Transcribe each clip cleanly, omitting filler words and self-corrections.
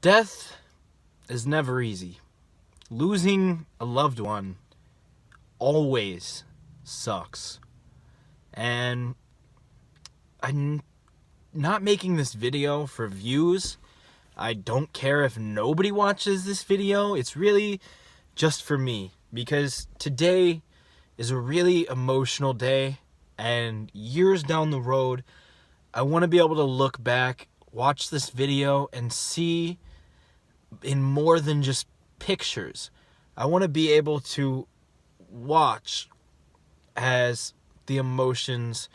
Death is never easy. Losing a loved one always sucks. And I'm not making this video for views. I don't care if nobody watches this video. It's really just for me, because today is a really emotional day, and years down the road, I want to be able to look back, watch this video, and see in more than just pictures. I want to be able to watch as the emotions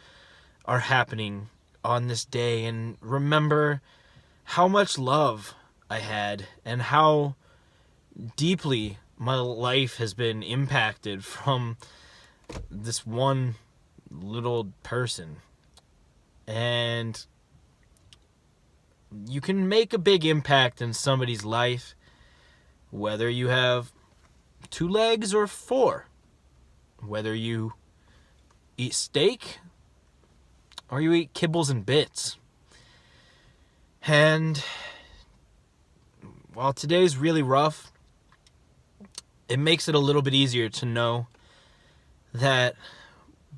are happening on this day and remember how much love I had and how deeply my life has been impacted from this one little person. And you can make a big impact in somebody's life, whether you have 2 legs or 4, whether you eat steak or you eat kibbles and bits. And while today's really rough, it makes it a little bit easier to know that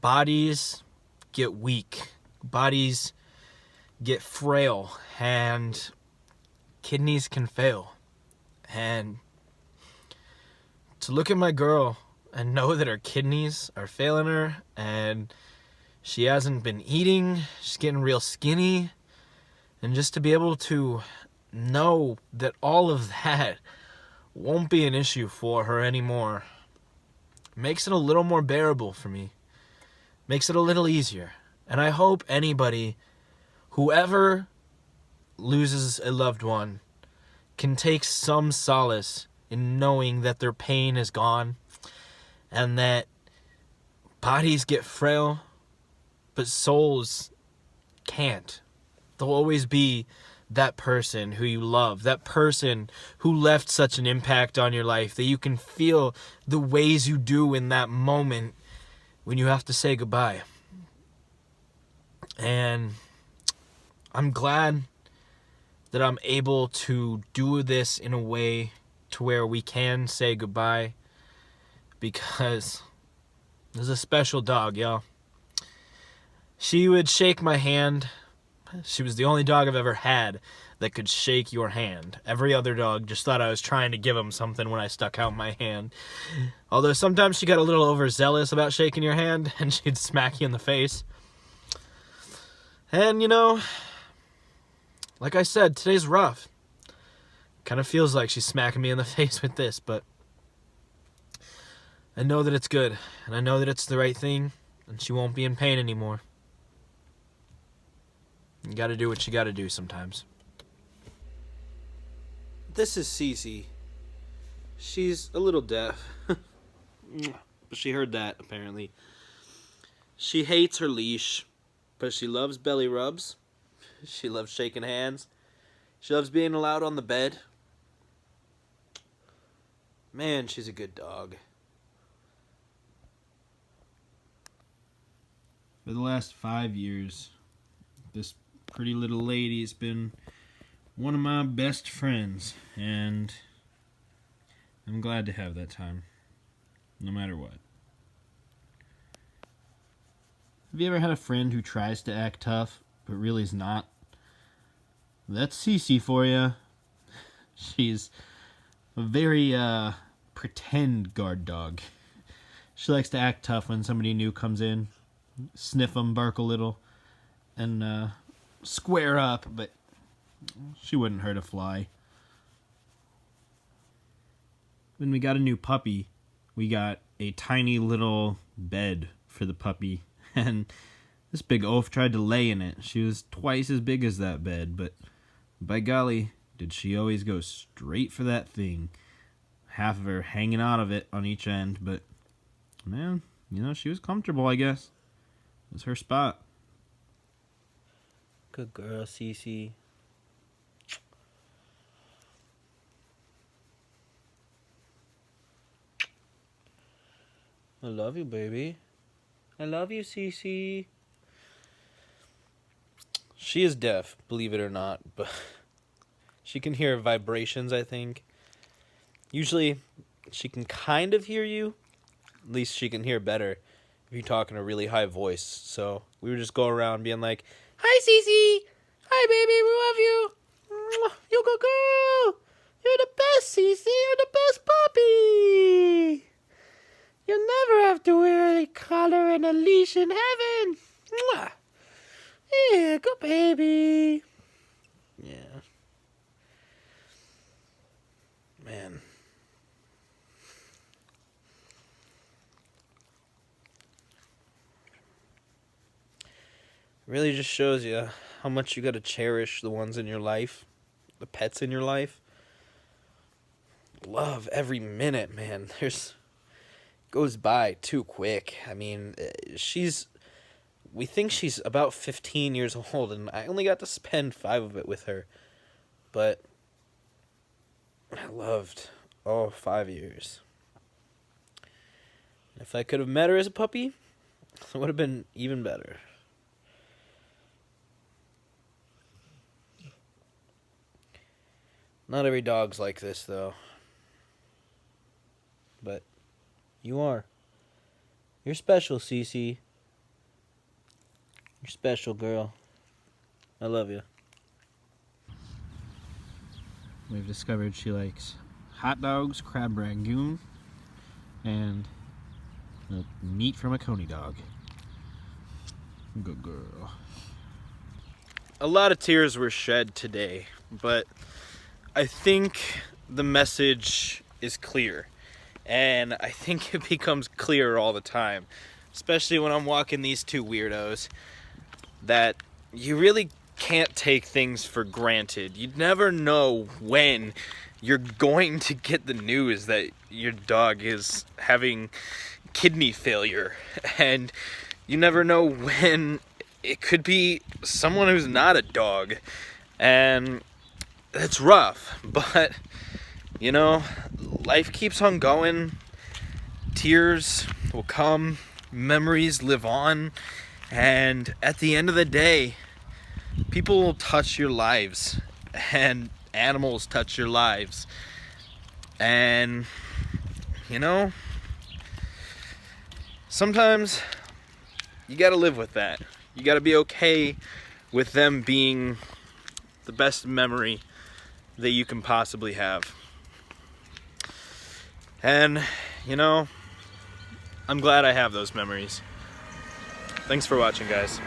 bodies get weak, bodies get frail, and kidneys can fail. And to look at my girl and know that her kidneys are failing her and she hasn't been eating, she's getting real skinny, and just to be able to know that all of that won't be an issue for her anymore makes it a little more bearable for me. Makes it a little easier. And I hope anybody, whoever loses a loved one, can take some solace in knowing that their pain is gone and that bodies get frail, but souls can't. There'll always be that person who you love, that person who left such an impact on your life that you can feel the ways you do in that moment when you have to say goodbye. And I'm glad that I'm able to do this in a way to where we can say goodbye, because there's a special dog, y'all. She would shake my hand. She was the only dog I've ever had that could shake your hand. Every other dog just thought I was trying to give him something when I stuck out my hand. Although sometimes she got a little overzealous about shaking your hand, and she'd smack you in the face. And, you know, like I said, today's rough. Kind of feels like she's smacking me in the face with this, but I know that it's good, and I know that it's the right thing, and she won't be in pain anymore. You gotta do what you gotta do sometimes. This is Cece. She's a little deaf. But she heard that, apparently. She hates her leash, but she loves belly rubs. She loves shaking hands. She loves being allowed on the bed. Man, she's a good dog. For the last 5 years, this pretty little lady has been one of my best friends, and I'm glad to have that time, no matter what. Have you ever had a friend who tries to act tough, but really is not? That's Cece for you. She's a very pretend guard dog. She likes to act tough when somebody new comes in, sniff them, bark a little, and square up, but she wouldn't hurt a fly. When we got a new puppy, we got a tiny little bed for the puppy, and this big oaf tried to lay in it. She was twice as big as that bed, but by golly, did she always go straight for that thing. Half of her hanging out of it on each end, but man, you know, she was comfortable, I guess. It was her spot. Good girl, Cece. I love you, baby. I love you, Cece. She is deaf, believe it or not, but She can hear vibrations, I think. Usually, she can kind of hear you. At least she can hear better if you talk in a really high voice. So we would just go around being like, "Hi, Cece. Hi, baby. We love you. Mwah. You go, girl. You're the best, Cece. You're the best puppy. You'll never have to wear a collar and a leash in heaven. Mwah. Yeah, go, baby." Yeah. Man. Really just shows you how much you gotta cherish the ones in your life, the pets in your life. Love every minute, man. Goes by too quick. I mean, we think she's about 15 years old, and I only got to spend 5 of it with her. But I loved all 5 years. If I could have met her as a puppy, it would have been even better. Not every dog's like this, though. But you are. You're special, Cece. You're special, girl. I love you. We've discovered she likes hot dogs, crab rangoon, and meat from a coney dog. Good girl. A lot of tears were shed today, but I think the message is clear. And I think it becomes clearer all the time, especially when I'm walking these 2 weirdos, that you really can't take things for granted. You never know when you're going to get the news that your dog is having kidney failure, and you never know when it could be someone who's not a dog, and it's rough, but you know, life keeps on going. Tears will come, memories live on, and at the end of the day, people will touch your lives, and animals touch your lives. And, you know, sometimes you gotta live with that. You gotta be okay with them being the best memory that you can possibly have. And, you know, I'm glad I have those memories. Thanks for watching, guys.